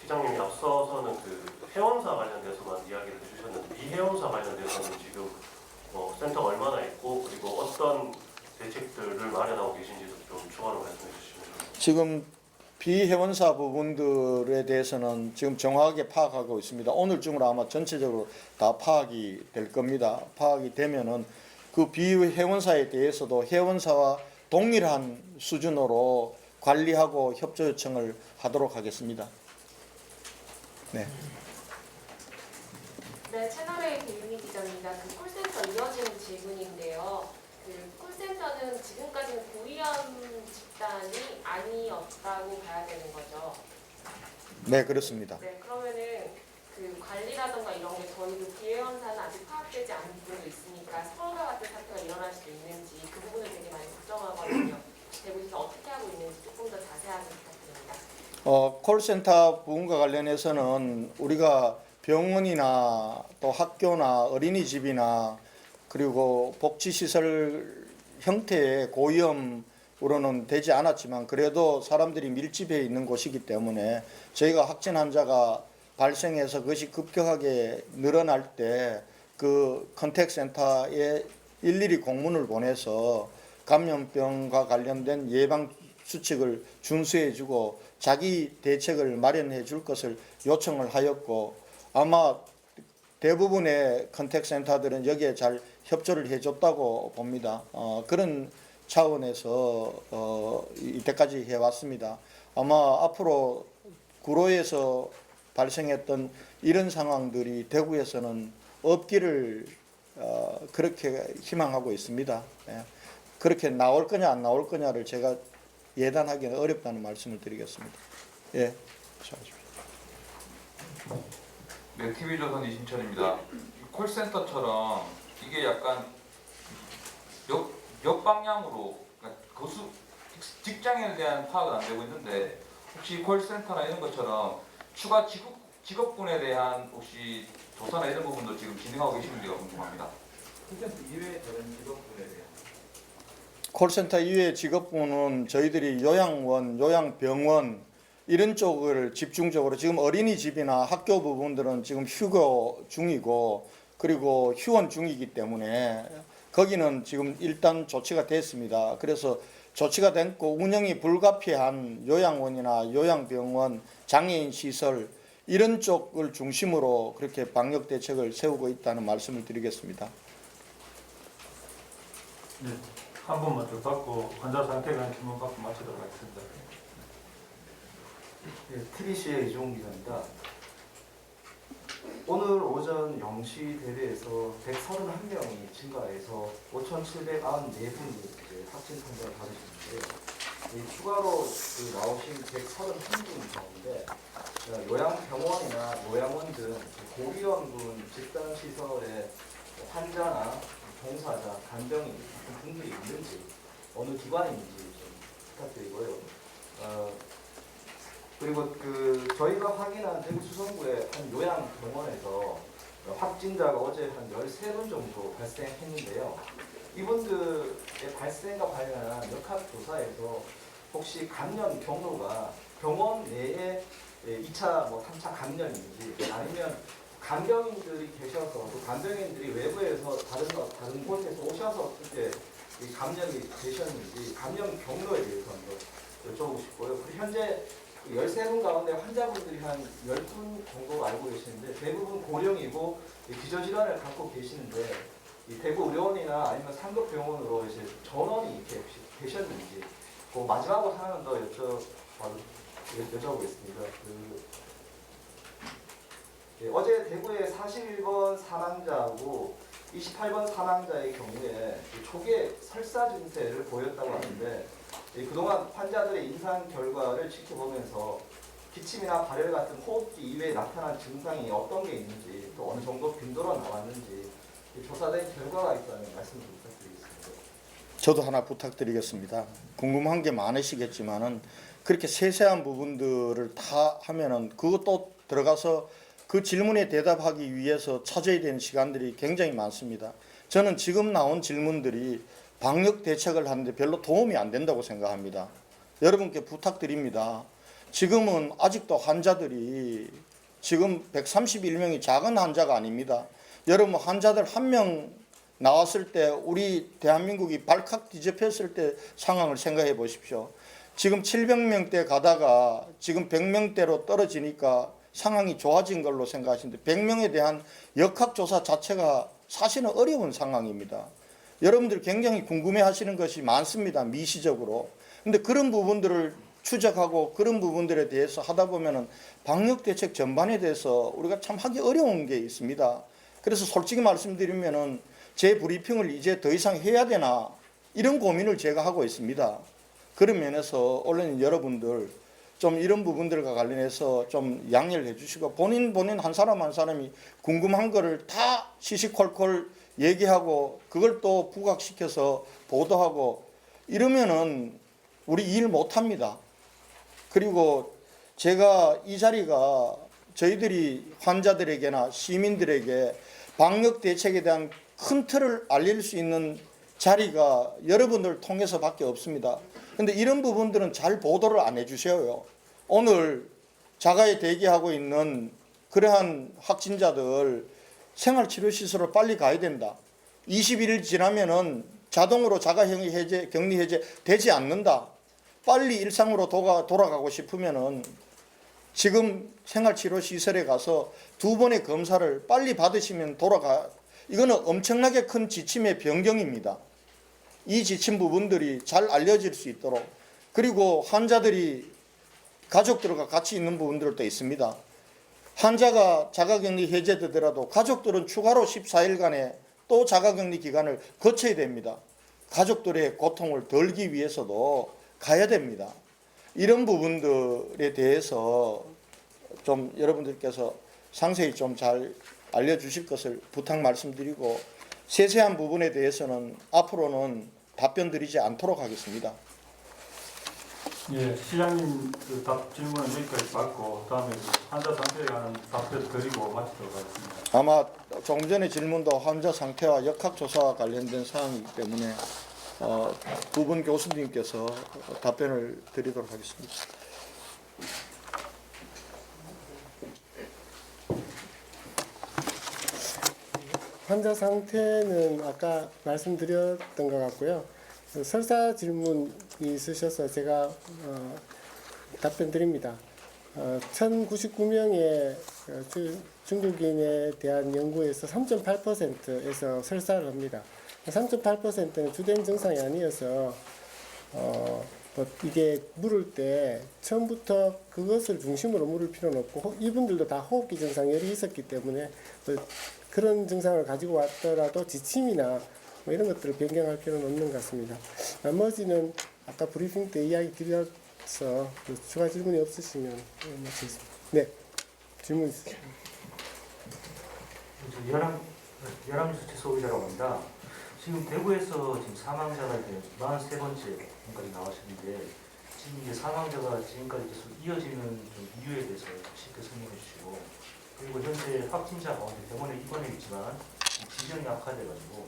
시장님이 앞서서는 그 회원사 관련돼서만 이야기를 해주셨는데 비회원사 관련돼서는 지금 센터가 얼마나 있고 그리고 어떤 대책들을 마련하고 계신지도 좀 추가로 말씀해 주시면 좋겠습니다. 지금 비회원사 부분들에 대해서는 지금 정확하게 파악하고 있습니다. 오늘 중으로 아마 전체적으로 다 파악이 될 겁니다. 파악이 되면은 그 비회원사에 대해서도 회원사와 동일한 수준으로 관리하고 협조 요청을 하도록 하겠습니다. 네. 네, 채널A 김유미 기자입니다. 그 콜센터 이어지는 질문인데요. 그 콜센터는 지금까지는 고위험 집단이 아니었다고 봐야 되는 거죠. 네, 그렇습니다. 네, 그러면은 그 관리라던가 이런 게 저희도 비회원사는 아직 파악되지 않은 부분도 있으니까 서울과 같은 사태가 일어날 수도 있는지 그 부분을 되게 많이 걱정하거든요. 대구에서 어떻게 하고 있는지 조금 더 자세하게 부탁드립니다. 콜센터 부분과 관련해서는 우리가 병원이나 또 학교나 어린이집이나 그리고 복지시설 형태의 고위험으로는 되지 않았지만 그래도 사람들이 밀집해 있는 곳이기 때문에 저희가 확진 환자가 발생해서 그것이 급격하게 늘어날 때 그 컨택센터에 일일이 공문을 보내서 감염병과 관련된 예방 수칙을 준수해주고 자기 대책을 마련해 줄 것을 요청을 하였고 아마 대부분의 컨택센터들은 여기에 잘 협조를 해줬다고 봅니다. 그런 차원에서 이때까지 해왔습니다. 아마 앞으로 구로에서 발생했던 이런 상황들이 대구에서는 없기를 그렇게 희망하고 있습니다. 예. 그렇게 나올 거냐 안 나올 거냐를 제가 예단하기는 어렵다는 말씀을 드리겠습니다. 예. 네, TV조선 이신철입니다. 콜센터처럼 이게 약간 역방향으로 그러니까 직장에 대한 파악은 안 되고 있는데 혹시 콜센터나 이런 것처럼 추가 직업군에 대한 혹시 조사나 이런 부분도 지금 진행하고 계시는지가 궁금합니다. 콘텐츠 이외의 다른 직업군에 대한 콜센터 이외의 직업군은 저희들이 요양원, 요양병원 이런 쪽을 집중적으로 지금 어린이집이나 학교 부분들은 지금 휴교 중이고 그리고 휴원 중이기 때문에 거기는 지금 일단 조치가 됐습니다. 그래서 조치가 됐고 운영이 불가피한 요양원이나 요양병원, 장애인 시설 이런 쪽을 중심으로 그렇게 방역 대책을 세우고 있다는 말씀을 드리겠습니다. 네, 한 번만 더 받고 환자 상태에 대한 질문 받고 마치도록 하겠습니다. 네, TBC의 이종 기자입니다. 오늘 오전 0시 대회에서 131명이 증가해서 5,794분이 확진 판정을 받으셨는데요. 추가로 나오신 131분 가운데 요양병원이나 요양원 등 고위험군 집단시설의 환자나 종사자, 간병인 같은 분들이 있는지 어느 기관인지 좀 부탁드리고요. 그리고 저희가 확인한 대구 수성구의 한 요양병원에서 확진자가 어제 한 13분 정도 발생했는데요. 이분들의 발생과 관련한 역학조사에서 혹시 감염 경로가 병원 내에 2차, 3차 감염인지 아니면 간병인들이 계셔서 또 간병인들이 외부에서 다른 곳에서 오셔서 그때 감염이 되셨는지 감염 경로에 대해서 한번 여쭤보고 싶고요. 그리고 현재 13분 가운데 환자분들이 한 10분 정도 알고 계시는데 대부분 고령이고 기저질환을 갖고 계시는데 대구 의료원이나 아니면 상급 병원으로 이제 전원이 이렇게 혹시 되셨는지 마지막으로 하나는 더 여쭤보겠습니다. 어제 대구의 41번 사망자하고 28번 사망자의 경우에 초기에 설사 증세를 보였다고 하는데 그동안 환자들의 임상 결과를 지켜보면서 기침이나 발열 같은 호흡기 이외에 나타난 증상이 어떤 게 있는지 또 어느 정도 빈도로 나왔는지 조사된 결과가 있다는 말씀 좀 부탁드리겠습니다. 저도 하나 부탁드리겠습니다. 궁금한 게 많으시겠지만은 그렇게 세세한 부분들을 다 하면은 그것도 들어가서 그 질문에 대답하기 위해서 찾아야 되는 시간들이 굉장히 많습니다. 저는 지금 나온 질문들이 방역 대책을 하는데 별로 도움이 안 된다고 생각합니다. 여러분께 부탁드립니다. 지금은 아직도 환자들이 지금 131명이 작은 환자가 아닙니다. 여러분 환자들 한 명 나왔을 때 우리 대한민국이 발칵 뒤집혔을 때 상황을 생각해 보십시오. 지금 700명대 가다가 지금 100명대로 떨어지니까 상황이 좋아진 걸로 생각하시는데 100명에 대한 역학조사 자체가 사실은 어려운 상황입니다. 여러분들 굉장히 궁금해 하시는 것이 많습니다. 미시적으로. 근데 그런 부분들을 추적하고 그런 부분들에 대해서 하다 보면은 방역대책 전반에 대해서 우리가 참 하기 어려운 게 있습니다. 그래서 솔직히 말씀드리면은 제 브리핑을 이제 더 이상 해야 되나 이런 고민을 제가 하고 있습니다. 그런 면에서 언론인 여러분들 좀 이런 부분들과 관련해서 좀 양해를 해주시고 본인 한 사람 한 사람이 궁금한 거를 다 시시콜콜 얘기하고 그걸 또 부각시켜서 보도하고 이러면은 우리 일 못합니다. 그리고 제가 이 자리가 저희들이 환자들에게나 시민들에게 방역 대책에 대한 큰 틀을 알릴 수 있는 자리가 여러분들 통해서밖에 없습니다. 근데 이런 부분들은 잘 보도를 안 해주셔요. 오늘 자가에 대기하고 있는 그러한 확진자들 생활치료시설로 빨리 가야 된다. 21일 지나면은 자동으로 자가격리 해제 되지 않는다. 빨리 일상으로 돌아가고 싶으면은 지금 생활치료시설에 가서 2번의 검사를 빨리 받으시면 이거는 엄청나게 큰 지침의 변경입니다. 이 지침 부분들이 잘 알려질 수 있도록 그리고 환자들이 가족들과 같이 있는 부분들도 있습니다. 환자가 자가격리 해제되더라도 가족들은 추가로 14일간의 또 자가격리 기간을 거쳐야 됩니다. 가족들의 고통을 덜기 위해서도 가야 됩니다. 이런 부분들에 대해서 좀 여러분들께서 상세히 좀 잘 알려주실 것을 부탁 말씀드리고 세세한 부분에 대해서는 앞으로는 답변 드리지 않도록 하겠습니다. 예, 시장님 그 답 질문은 여기까지 받고 다음에 그 환자 상태에 관한 답변 드리고 마치도록 하겠습니다. 아마 조금 전에 질문도 환자 상태와 역학조사와 관련된 사항이기 때문에 두 분 교수님께서 답변을 드리도록 하겠습니다. 환자 상태는 아까 말씀드렸던 것 같고요. 설사 질문이 있으셔서 제가 답변 드립니다. 1099명의 중국인에 대한 연구에서 3.8%에서 설사를 합니다. 3.8%는 주된 증상이 아니어서 이게 물을 때 처음부터 그것을 중심으로 물을 필요는 없고 이분들도 다 호흡기 증상 열이 있었기 때문에 그런 증상을 가지고 왔더라도 지침이나 뭐 이런 것들을 변경할 필요는 없는 것 같습니다. 나머지는 아까 브리핑 때 이야기 드려서 추가 질문이 없으시면 마치겠습니다. 네, 질문 있으세요? 이하람 수치 소비자라고 합니다. 지금 대구에서 지금 사망자가 이제 43번째까지 나왔는데 지금 이제 사망자가 지금까지 계속 이어지는 좀 이유에 대해서 쉽게 설명해 주시고, 그리고 현재 확진자 가운데 병원에 입원해 있지만 지정이 악화돼가지고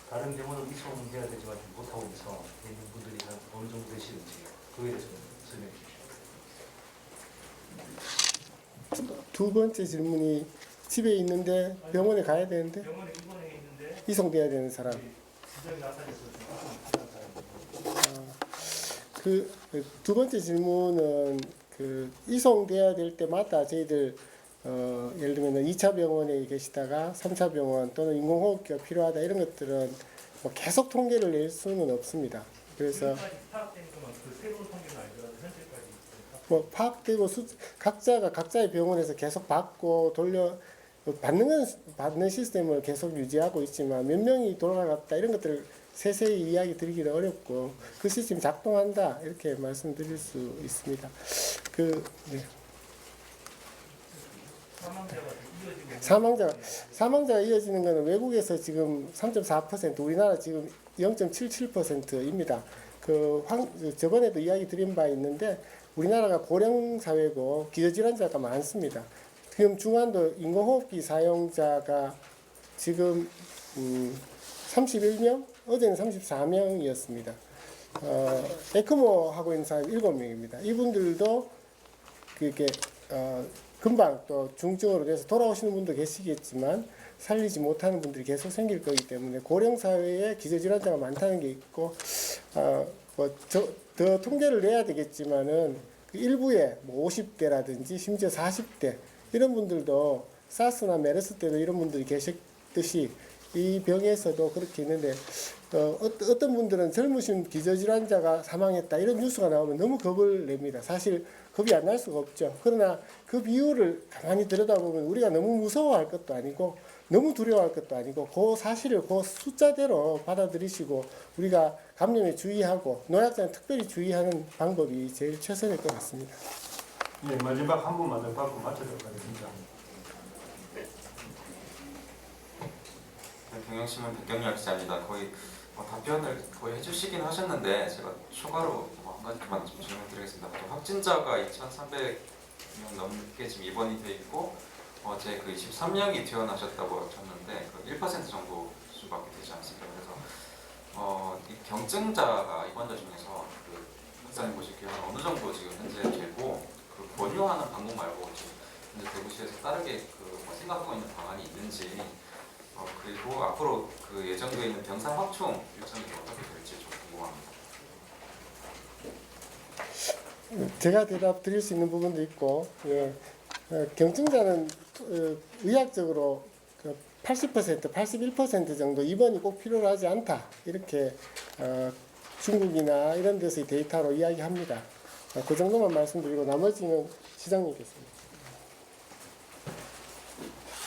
다른 병원으로 이송해야 되지만 좀 못하고 있는 분들이 한 어느 정도 되시는지 그거에 대해서 설명해 주시죠. 두 번째 질문이 집에 있는데 병원에 가야 되는데 병원에 입원해 있는데 이송돼야 되는 사람. 지정이 악화돼서 좀 하는 사람들. 그 두 번째 질문은 그 이송돼야 될 때마다 저희들 예를 들면 2차 병원에 계시다가 3차 병원 또는 인공호흡기가 필요하다 이런 것들은 뭐 계속 통계를 낼 수는 없습니다. 그래서 파악된 것만 그 새로운 통계는 아니더라도 현재까지 뭐 파악되고 각자가 각자의 병원에서 계속 받고 받는 시스템을 계속 유지하고 있지만 몇 명이 돌아갔다 이런 것들을 세세히 이야기 드리기는 어렵고 그 시스템이 작동한다 이렇게 말씀드릴 수 있습니다. 네. 사망자가 이어지는 것은 외국에서 지금 3.4%, 우리나라 지금 0.77%입니다. 저번에도 이야기 드린 바 있는데 우리나라가 고령 사회고 기저질환자가 많습니다. 지금 중환도 인공호흡기 사용자가 지금 31명, 어제는 34명이었습니다. 에크모 하고 있는 사람이 7명입니다. 이분들도 그게 금방 또 중증으로 돼서 돌아오시는 분도 계시겠지만 살리지 못하는 분들이 계속 생길 거기 때문에 고령 사회에 기저질환자가 많다는 게 있고 더 통계를 내야 되겠지만은 그 일부에 뭐 50대라든지 심지어 40대 이런 분들도 사스나 메르스 때도 이런 분들이 계셨듯이 이 병에서도 그렇게 있는데 어떤 분들은 젊으신 기저질환자가 사망했다 이런 뉴스가 나오면 너무 겁을 냅니다. 사실 겁이 안 날 수가 없죠. 그러나 그 비율을 가만히 들여다보면 우리가 너무 무서워할 것도 아니고 너무 두려워할 것도 아니고 그 사실을 그 숫자대로 받아들이시고 우리가 감염에 주의하고 노약자는 특별히 주의하는 방법이 제일 최선일 것 같습니다. 예, 마지막 한 분만 더 받고 마치도록 하겠습니다. 경영신문 백경렬 기자입니다. 거의 답변을 거의 해주시긴 하셨는데 제가 추가로 한 가지만 좀 질문드리겠습니다. 확진자가 2,300명 넘게 지금 입원이 돼 있고 어제 그 23명이 퇴원하셨다고 하셨는데 그 1% 정도 수준밖에 되지 않습니다. 그래서 이 경증자가 입원자 중에서 그 박사님 보시기에 어느 정도 지금 현재 되고 그 권유하는 방법 말고 지금 현재 대구시에서 다르게 뭐 생각하고 있는 방안이 있는지. 그리고 앞으로 그 예정되어 있는 병상 확충 일정이 어떻게 될지 좀 궁금합니다. 제가 대답 드릴 수 있는 부분도 있고, 예, 경증자는 의학적으로 80%, 81% 정도 입원이 꼭 필요하지 않다 이렇게 중국이나 이런 데서의 데이터로 이야기합니다. 그 정도만 말씀드리고 나머지는 시장님께서.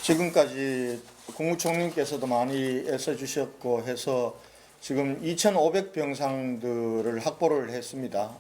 지금까지 국무총리께서도 많이 애써주셨고 해서 지금 2,500병상들을 확보를 했습니다.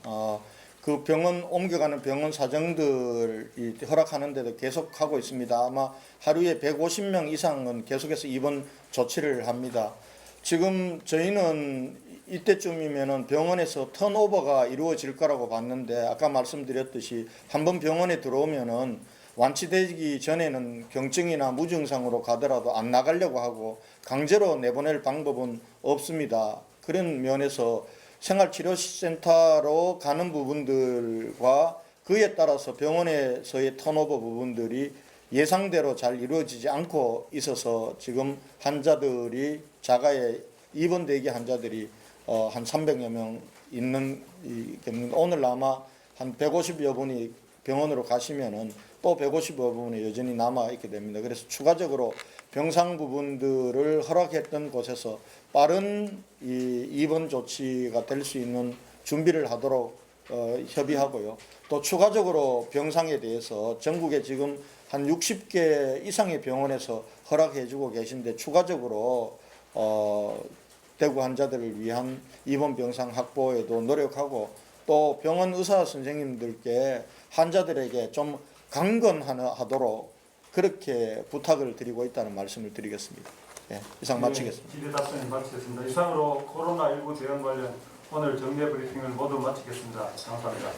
그 병원 옮겨가는 병원 사정들이 허락하는 데도 계속 하고 있습니다. 아마 하루에 150명 이상은 계속해서 입원 조치를 합니다. 지금 저희는 이때쯤이면은 병원에서 턴오버가 이루어질 거라고 봤는데 아까 말씀드렸듯이 한번 병원에 들어오면은 완치되기 전에는 경증이나 무증상으로 가더라도 안 나가려고 하고 강제로 내보낼 방법은 없습니다. 그런 면에서 생활치료센터로 가는 부분들과 그에 따라서 병원에서의 턴오버 부분들이 예상대로 잘 이루어지지 않고 있어서 지금 환자들이 자가에 입원대기 환자들이 한 300여 명 있는 오늘 아마 한 150여 분이 병원으로 가시면은 또 150여 분이 여전히 남아 있게 됩니다. 그래서 추가적으로 병상 부분들을 허락했던 곳에서 빠른 입원 조치가 될 수 있는 준비를 하도록 협의하고요. 또 추가적으로 병상에 대해서 전국에 지금 한 60개 이상의 병원에서 허락해주고 계신데 추가적으로 대구 환자들을 위한 입원 병상 확보에도 노력하고 또 병원 의사 선생님들께 환자들에게 좀 강건하도록 그렇게 부탁을 드리고 있다는 말씀을 드리겠습니다. 네, 이상 마치겠습니다. 기대 답변 마치겠습니다. 이상으로 코로나19 대응 관련 오늘 정례 브리핑을 모두 마치겠습니다. 감사합니다.